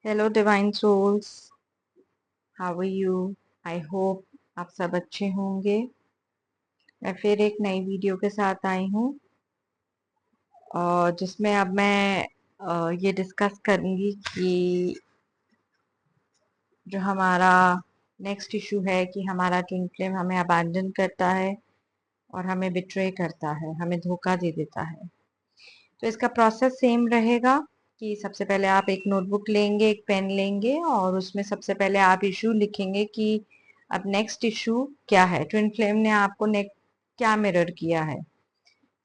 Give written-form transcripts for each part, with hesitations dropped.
Hello divine souls, how are you. I hope आप सब अच्छे होंगे। मैं फिर एक नई वीडियो के साथ आई हूँ और जिसमें अब मैं ये डिस्कस करूँगी कि जो हमारा नेक्स्ट इशू है कि हमारा ट्विन फ्लेम हमें अबैंडन करता है और हमें बिट्रे करता है, हमें धोखा दे देता है। तो इसका प्रोसेस सेम रहेगा कि सबसे पहले आप एक नोटबुक लेंगे, एक पेन लेंगे और उसमें सबसे पहले आप इशू लिखेंगे कि अब नेक्स्ट इशू क्या है, ट्विन फ्लेम ने आपको क्या मिरर किया है।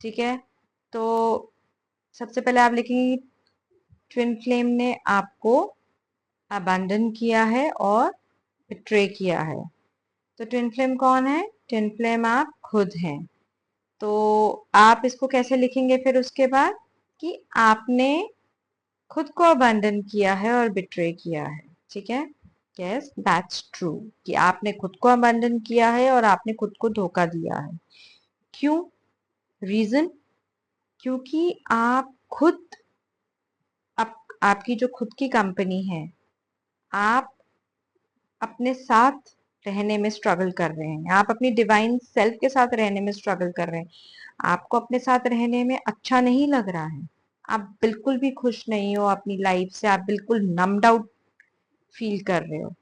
ठीक है, तो सबसे पहले आप लिखेंगे ट्विन फ्लेम ने आपको अबैंडन किया है और बिट्रे किया है। तो ट्विन फ्लेम कौन है? ट्विन फ्लेम आप खुद हैं। तो आप इसको कैसे लिखेंगे फिर उसके बाद कि आपने खुद को अबैंडन किया है और बिट्रे किया है। ठीक है, यस दैट्स ट्रू कि आपने खुद को अबैंडन किया है और आपने खुद को धोखा दिया है। क्यों? रीजन, क्योंकि आप खुद आपकी जो खुद की कंपनी है, आप अपने साथ रहने में स्ट्रगल कर रहे हैं, आप अपनी डिवाइन सेल्फ के साथ रहने में स्ट्रगल कर रहे हैं। आपको अपने साथ रहने में अच्छा नहीं लग रहा है, आप बिल्कुल भी खुश नहीं हो अपनी लाइफ से, आप बिल्कुल नम्ड आउट फील कर रहे हो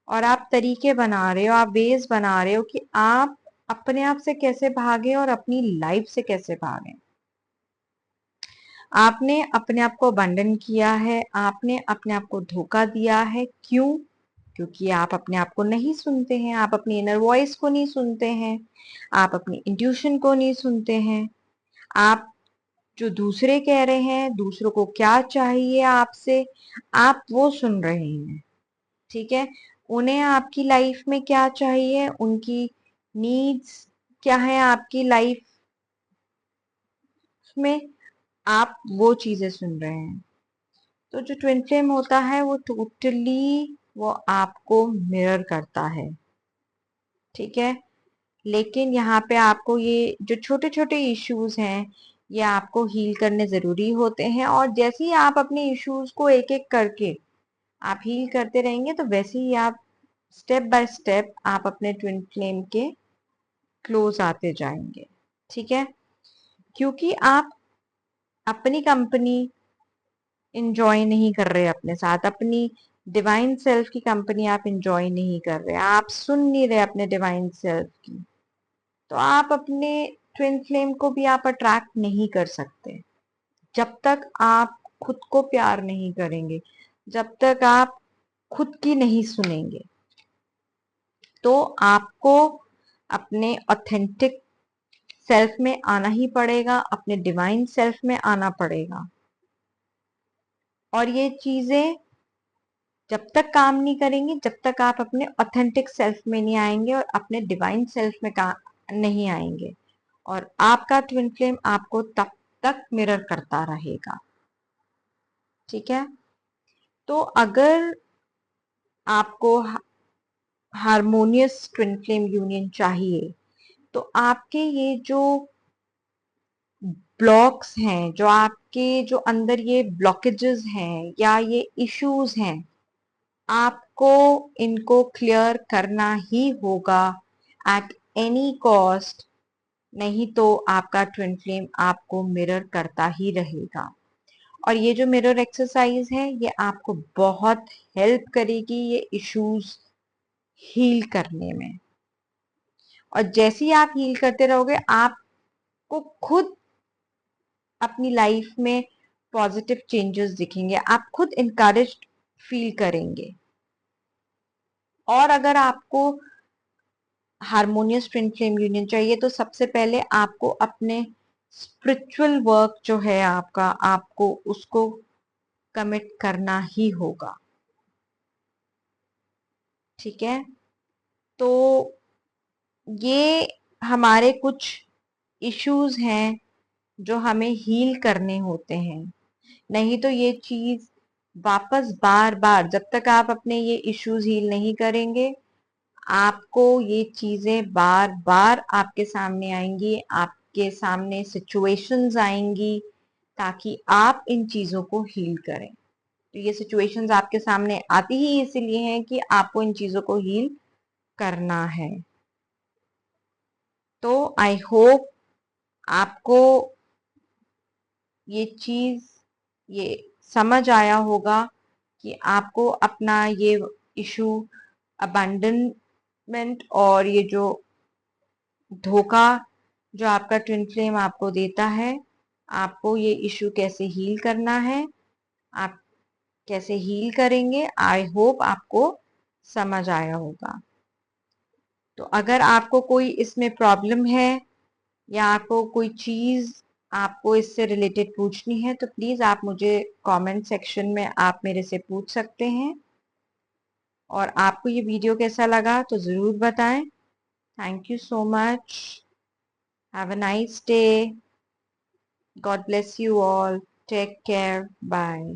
और आप तरीके बना रहे हो, आप वेज बना रहे हो कि आप अपने आप से कैसे भागे और अपनी लाइफ से कैसे भागे। आपने अपने आप को अबंडन किया है, आपने अपने आप को धोखा दिया है। क्यों? क्योंकि आप अपने आप को नहीं सुनते हैं, आप अपनी इनर वॉइस को नहीं सुनते हैं, आप अपनी इंट्यूशन को नहीं सुनते हैं। आप जो दूसरे कह रहे हैं, दूसरों को क्या चाहिए आपसे, आप वो सुन रहे हैं। ठीक है, उन्हें आपकी लाइफ में क्या चाहिए, उनकी नीड्स क्या है आपकी लाइफ में, आप वो चीजें सुन रहे हैं। तो जो ट्विन फ्लेम होता है वो टोटली वो आपको मिरर करता है। ठीक है, लेकिन यहाँ पे आपको ये जो छोटे छोटे इश्यूज हैं ये आपको हील करने जरूरी होते हैं और जैसे ही आप अपने इश्यूज को एक एक करके आप हील करते रहेंगे तो वैसे ही आप स्टेप बाय स्टेप आप अपने ट्विन फ्लेम के क्लोज आते जाएंगे। ठीक है, क्योंकि आप अपनी कंपनी इंजॉय नहीं कर रहे अपने साथ, अपनी डिवाइन सेल्फ की कंपनी आप इंजॉय नहीं कर रहे, आप सुन नहीं रहे अपने डिवाइन सेल्फ की, तो आप अपने ट्विन फ्लेम को भी आप अट्रैक्ट नहीं कर सकते जब तक आप खुद को प्यार नहीं करेंगे, जब तक आप खुद की नहीं सुनेंगे। तो आपको अपने ऑथेंटिक सेल्फ में आना ही पड़ेगा, अपने डिवाइन सेल्फ में आना पड़ेगा। और ये चीजें जब तक काम नहीं करेंगी, जब तक आप अपने ऑथेंटिक सेल्फ में नहीं आएंगे और अपने डिवाइन सेल्फ में नहीं आएंगे, और आपका ट्विन फ्लेम आपको तब तक मिरर करता रहेगा। ठीक है, तो अगर आपको हारमोनियस ट्विन फ्लेम यूनियन चाहिए तो आपके ये जो ब्लॉक्स हैं, जो आपके जो अंदर ये ब्लॉकेजेस हैं या ये इश्यूज हैं, आपको इनको क्लियर करना ही होगा एट एनी कॉस्ट। नहीं तो आपका ट्विन फ्लेम आपको मिरर करता ही रहेगा। और ये जो मिरर एक्सरसाइज है ये आपको बहुत हेल्प करेगी ये इश्यूज हील करने में। और जैसे ही आप हील करते रहोगे आपको खुद अपनी लाइफ में पॉजिटिव चेंजेस दिखेंगे, आप खुद इनकरेज्ड फील करेंगे। और अगर आपको हारमोनियस ट्विन फ्लेम यूनियन चाहिए तो सबसे पहले आपको अपने स्पिरिचुअल वर्क जो है आपका, आपको उसको कमिट करना ही होगा। ठीक है, तो ये हमारे कुछ इश्यूज हैं जो हमें हील करने होते हैं। नहीं तो ये चीज वापस बार बार, जब तक आप अपने ये इश्यूज हील नहीं करेंगे, आपको ये चीजें बार बार आपके सामने आएंगी, आपके सामने सिचुएशंस आएंगी ताकि आप इन चीजों को हील करें। तो ये सिचुएशंस आपके सामने आती ही इसीलिए हैं कि आपको इन चीजों को हील करना है। तो आई होप आपको ये चीज ये समझ आया होगा कि आपको अपना ये इशू अबंडनमेंट और ये जो धोखा जो आपका ट्विन फ्लेम आपको देता है, आपको ये इशू कैसे हील करना है, आप कैसे हील करेंगे। आई होप आपको समझ आया होगा। तो अगर आपको कोई इसमें प्रॉब्लम है या आपको कोई चीज आपको इससे रिलेटेड पूछनी है तो प्लीज आप मुझे कमेंट सेक्शन में आप मेरे से पूछ सकते हैं। और आपको ये वीडियो कैसा लगा तो जरूर बताएं। Thank you so much. Have a nice day. God bless you all. Take care. Bye.